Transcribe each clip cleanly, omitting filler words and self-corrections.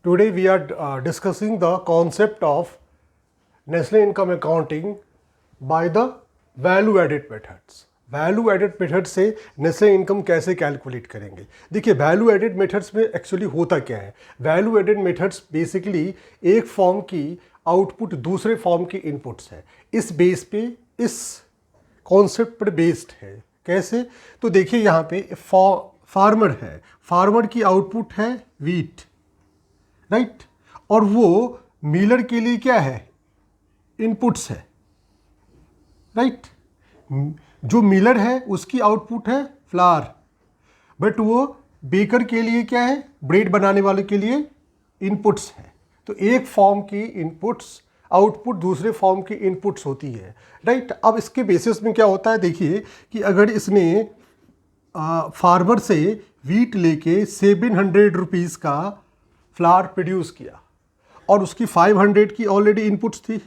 Today we are discussing the concept of Nestle income accounting by the value added methods. Value added method से national income कैसे calculate करेंगे? देखिए, value added methods में actually होता क्या है? Value added methods basically एक form की आउटपुट दूसरे फॉर्म की इनपुट्स है। इस बेस पे, इस कॉन्सेप्ट पर बेस्ड है। कैसे? तो देखिए यहाँ पे फार्मर है, फार्मर की आउटपुट है वीट, राइट? और वो मिलर के लिए क्या है? इनपुट्स है, राइट? जो मिलर है उसकी आउटपुट है फ्लावर, बट वो बेकर के लिए क्या है? ब्रेड बनाने वाले के लिए इनपुट्स है। तो एक फॉर्म की इनपुट्स आउटपुट दूसरे फॉर्म की इनपुट्स होती है, राइट? अब इसके बेसिस में क्या होता है, देखिए कि अगर इसने फार्मर से वीट लेके 700 रुपीज़ का फ्लावर प्रोड्यूस किया और उसकी 500 की ऑलरेडी इनपुट्स थी,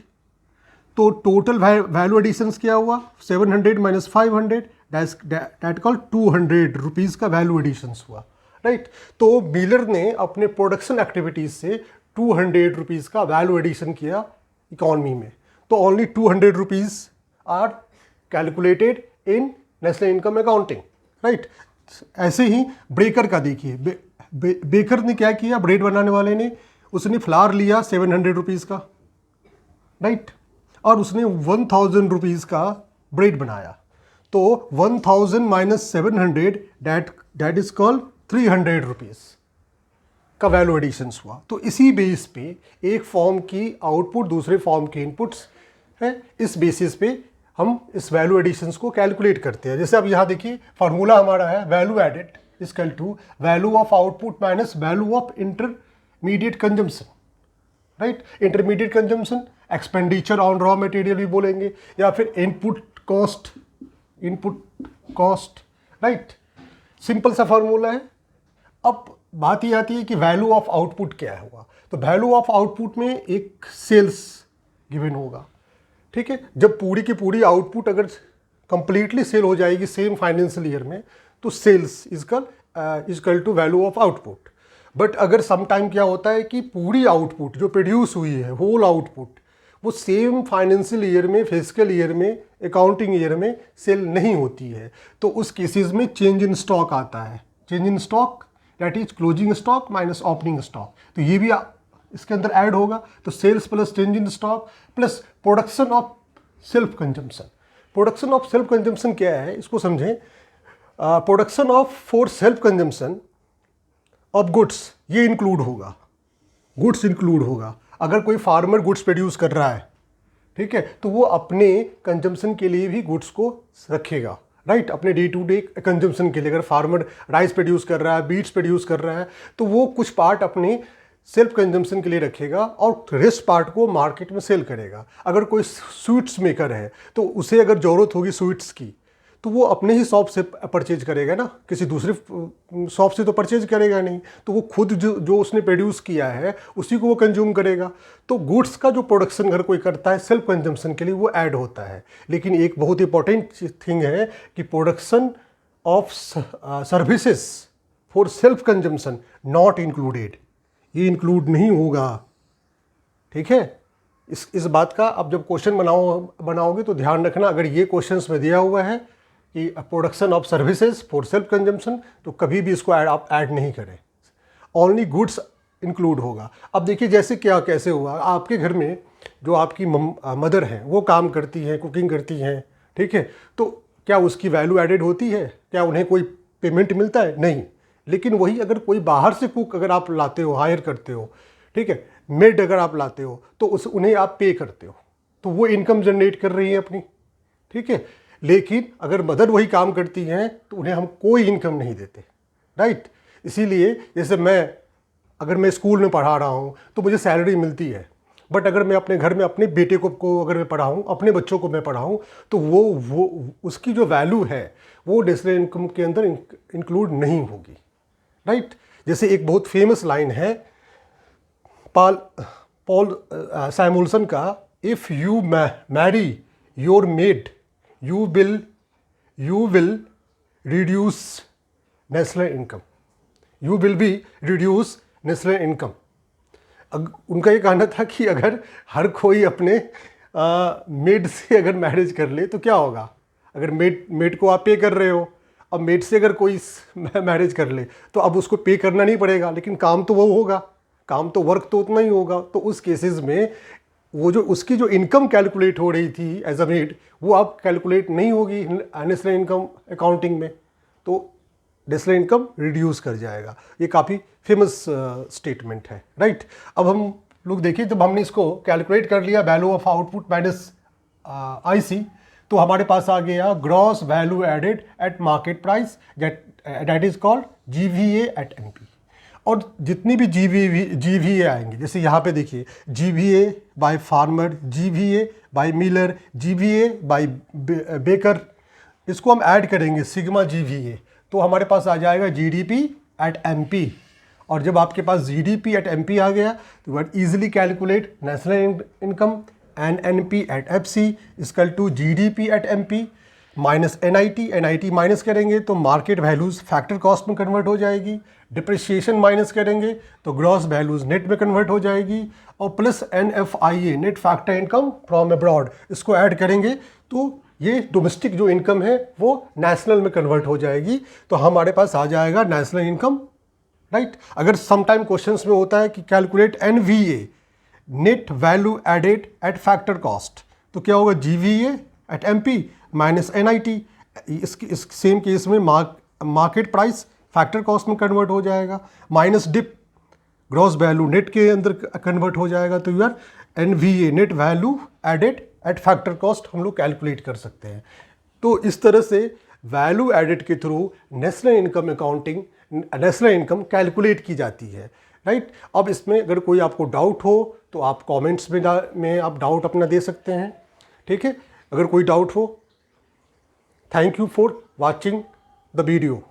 तो टोटल वैल्यू एडिशंस क्या हुआ? 700 माइनस 500, दैट कॉल 200 रुपीज़ का वैल्यू एडिशंस हुआ, राइट? तो मिलर ने अपने प्रोडक्शन एक्टिविटीज़ से 200 रुपीज़ का वैल्यू एडिशन किया इकॉनमी में। तो only 200 rupees are calculated in national income accounting, right? ऐसे ही ब्रेकर का देखिए, बेकर ने क्या किया? ब्रेड बनाने वाले ने, उसने फ्लावर लिया 700 रुपीज़ का, राइट? और उसने 1000 रुपीज़ का ब्रेड बनाया। तो 1000 minus 700 that is called 300 rupees का वैल्यू एडिशंस हुआ। तो इसी बेस पे एक फॉर्म की आउटपुट दूसरे फॉर्म के इनपुट्स है, इस बेसिस पे हम इस वैल्यू एडिशंस को कैलकुलेट करते हैं। जैसे अब यहाँ देखिए फार्मूला हमारा है value added equal to value of output minus value of intermediate consumption, right? Intermediate consumption expenditure on raw material भी बोलेंगे, या फिर इनपुट कॉस्ट, राइट? सिंपल सा फार्मूला है। अब बात ये आती है कि वैल्यू ऑफ आउटपुट क्या हुआ? तो वैल्यू ऑफ आउटपुट में एक सेल्स गिवन होगा, ठीक है? जब पूरी की पूरी आउटपुट अगर कंप्लीटली सेल हो जाएगी सेम फाइनेंशियल ईयर में, तो sales is equal to value of output. But अगर सम टाइम क्या होता है कि पूरी आउटपुट जो प्रोड्यूस हुई है, होल आउटपुट, वो सेम फाइनेंशियल ईयर में, फिजिकल ईयर में, अकाउंटिंग ईयर में सेल नहीं होती है, तो उस केसेस में चेंज इन स्टॉक आता है। Change in stock that is closing stock minus opening stock, तो ये भी इसके अंदर ऐड होगा। तो sales plus change in stock plus production of self consumption. Production of self consumption क्या है, इसको समझें। Production of for self consumption of goods, ये इंक्लूड होगा, गुड्स इंक्लूड होगा। अगर कोई फार्मर गुड्स प्रोड्यूस कर रहा है, ठीक है, तो वो अपने कंजम्पशन के लिए भी गुड्स को रखेगा, राइट? अपने डे टू डे कंजम्पशन के लिए। अगर फार्मर राइस प्रोड्यूस कर रहा है, बीट्स प्रोड्यूस कर रहा है, तो वो कुछ पार्ट अपने सेल्फ कंजम्पशन के लिए रखेगा और रेस्ट पार्ट को मार्केट में सेल करेगा। अगर कोई स्वीट्स मेकर है, तो उसे अगर ज़रूरत होगी स्वीट्स की, तो वो अपने ही शॉप से परचेज करेगा ना, किसी दूसरे शॉप से तो परचेज करेगा नहीं। तो वो खुद जो उसने प्रोड्यूस किया है उसी को वो कंज्यूम करेगा। तो गुड्स का जो प्रोडक्शन अगर कोई करता है सेल्फ कंजम्पशन के लिए, वो ऐड होता है। लेकिन एक बहुत इंपॉर्टेंट थिंग है कि production of services for self consumption not included, ये इंक्लूड नहीं होगा, ठीक है? इस बात का अब जब क्वेश्चन बनाओगे तो ध्यान रखना। अगर ये क्वेश्चंस में दिया हुआ है कि production of services for self consumption, तो कभी भी इसको आप ऐड नहीं करें, ओनली गुड्स इंक्लूड होगा। अब देखिए जैसे कैसे हुआ, आपके घर में जो आपकी मदर हैं वो काम करती हैं, कुकिंग करती हैं, ठीक है, तो क्या उसकी वैल्यू एडेड होती है? क्या उन्हें कोई पेमेंट मिलता है? नहीं। लेकिन वही अगर कोई बाहर से कुक अगर आप लाते हो, हायर करते हो, ठीक है, मेड अगर आप लाते हो, तो उन्हें आप पे करते हो, तो वो इनकम जनरेट कर रही है अपनी, ठीक है। लेकिन अगर मदर वही काम करती हैं तो उन्हें हम कोई इनकम नहीं देते, राइट? इसीलिए जैसे अगर मैं स्कूल में पढ़ा रहा हूँ तो मुझे सैलरी मिलती है, बट अगर मैं अपने घर में अपने बेटे को अगर मैं पढ़ाऊँ, अपने बच्चों को मैं पढ़ाऊँ, तो वो उसकी जो वैल्यू है वो नेस्ले इनकम के अंदर इंक्लूड नहीं होगी, राइट? जैसे एक बहुत फेमस लाइन है पॉल सैमुअल्सन का, if you Mary your made you will reduce Nestle income. You will be reduce Nestle income. उनका ये कहना था कि अगर हर कोई अपने मेड से अगर मैरिज कर ले तो क्या होगा। अगर मेड को आप पे कर रहे हो, अब मेड से अगर कोई मैरिज कर ले तो अब उसको पे करना नहीं पड़ेगा, लेकिन काम तो वो होगा, काम तो वर्क तो उतना ही होगा। तो उस केसेस में वो जो उसकी जो इनकम कैलकुलेट हो रही थी एज अ मेड, वो अब कैलकुलेट नहीं होगी नेशनल इनकम अकाउंटिंग में, तो नेशनल इनकम रिड्यूस कर जाएगा। ये काफ़ी फेमस स्टेटमेंट है, राइट। अब हम लोग देखिए, जब हमने इसको कैलकुलेट कर लिया value of output minus IC, तो हमारे पास आ गया gross value added at market price, that is called GVA at MP. और जितनी भी जीवीए आएंगे, जैसे यहाँ पे देखिए GVA by farmer, GVA by miller, GVA by baker, इसको हम ऐड करेंगे सिग्मा जीवीए, तो हमारे पास आ जाएगा जीडीपी एट एमपी। और जब आपके पास जीडीपी एट एमपी आ गया तो we easily calculate national income NNP at FC equal to GDP at MP minus NIT minus करेंगे तो मार्केट वैल्यूज़ फैक्टर कॉस्ट में कन्वर्ट हो जाएगी, डिप्रिसिएशन माइनस करेंगे तो ग्रॉस वैल्यूज़ नेट में कन्वर्ट हो जाएगी, और plus NFIA net factor income from abroad, इसको ऐड करेंगे तो ये डोमेस्टिक जो इनकम है वो नेशनल में कन्वर्ट हो जाएगी। तो हमारे पास आ जाएगा नेशनल इनकम, राइट। अगर समटाइम क्वेश्चंस में होता है कि calculate NVA net value added at factor cost, तो क्या होगा GVA at MP minus NIT. इस सेम केस में मार्केट प्राइस फैक्टर कॉस्ट में कन्वर्ट हो जाएगा, minus dep gross value net के अंदर कन्वर्ट हो जाएगा। तो यार NVA net value added at factor cost हम लोग कैलकुलेट कर सकते हैं। तो इस तरह से वैल्यू एडेड के through national income accounting, national income calculate की जाती है, राइट। अब इसमें अगर कोई आपको डाउट हो तो आप कमेंट्स में आप डाउट अपना दे सकते हैं, ठीक है। अगर कोई डाउट हो, thank you for watching the video.